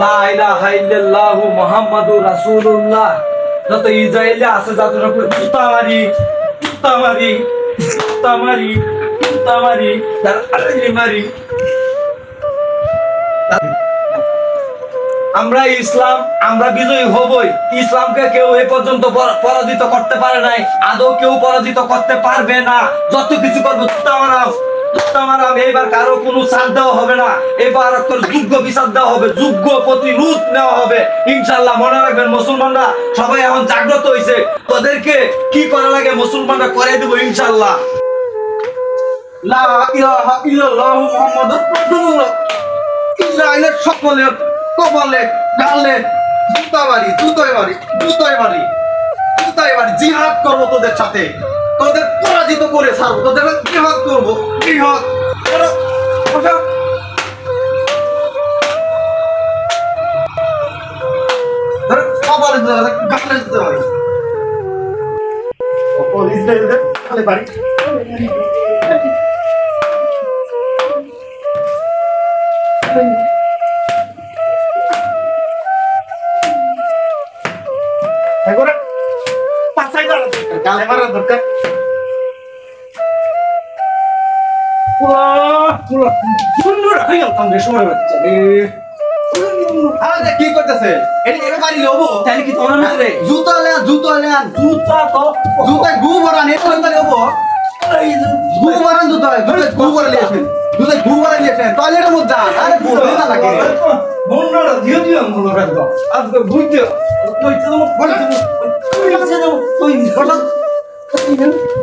লা ইলাহা ইল্লাল্লাহু মুহাম্মাদুর রাসূলুল্লাহ। যত ইসরায়েলে আছে যত সব তুতামারি তুতামারি তুতামারি তুতামারি তার আলিমারি। আমরা ইসলাম, আমরা বিজয়ী হবই। ইসলামকে কেউ এ পর্যন্ত পরাজিত করতে পারে নাই, আদৌ কেউ পরাজিত করতে পারবে না। যত কিছু করবো তুতামারাম, এইবার কারো কোনো ছাড় দেওয়া হবে না। এবার যোগ্য বিচার দেওয়া হবে, যোগ্য প্রতিরোধ নেওয়া হবে ইনশাল্লাহ। মনে রাখবেন মুসলমানরা সবাই এখন জাগ্রত হয়েছে, তাদেরকে কি করা লাগে মুসলমানরা করে দেবো ইনশাল্লাহ। লা ইলাহা ইল্লাল্লাহু মুহাম্মাদুর রাসূলুল্লাহ। ইসরায়েলের সকলের কপালে গালে জুতাই মারি জিহাদ করবো তোদের সাথে, তোদের পরাজিত করে ছাড়বো, তোদের জিহাদ করবো জিহাদ। কপালে গালে দিতে পারি ইসরায়েলদের গালে পারি। কি করতেছে জুতায় গু ভরা নেই গু ভরান জুতায় গু ভরা নিয়েছেন গু ভরা নিয়েছেন টয়লেটের মধ্যে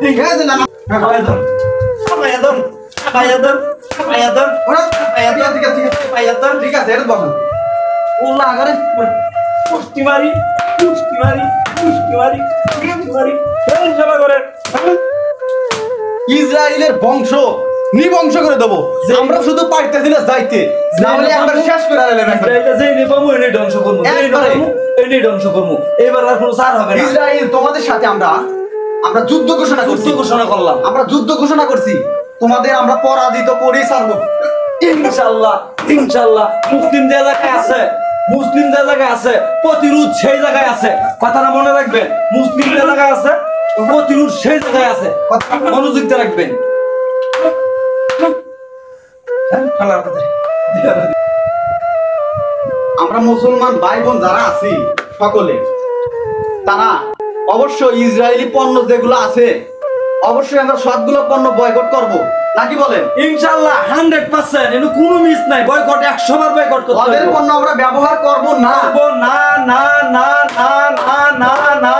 ঠিক আছে ইসরায়েলের বংশ নিবংশ করে দেবো। আমরা শুধু পাইতেছি না যাইতে, একবার শেষ করে ধ্বংস করবো। এবার আর কোনো ছাড় হবে না। ইসরায়েল তোমাদের সাথে আমরা যুদ্ধ ঘোষণা করলাম, আমরা যুদ্ধ ঘোষণা করছি, তোমাদের আমরা পরাজিত করেই ছাড়বো ইনশাআল্লাহ ইনশাআল্লাহ। মুসলিম যে এলাকায় আছে প্রতিরোধ সেই জায়গায় আছে, কথাটা মনে রাখবেন। মুসলিম যে এলাকায় আছে প্রতিরোধ সেই জায়গায় আছে, মনোযোগ দিয়ে রাখবেন। আমরা মুসলমান ভাই বোন যারা আছি সকলে, তারা অবশ্যই ইসরায়েলি পণ্য যেগুলো আছে অবশ্যই আমরা সবগুলো পণ্য বয়কট করব, নাকি বলেন? ইনশাআল্লাহ 100%, এর কোনো মিস নাই। বয়কট 100 বার বয়কট করতে হবে। ওদের পণ্য আমরা ব্যবহার করব না না না না না না না।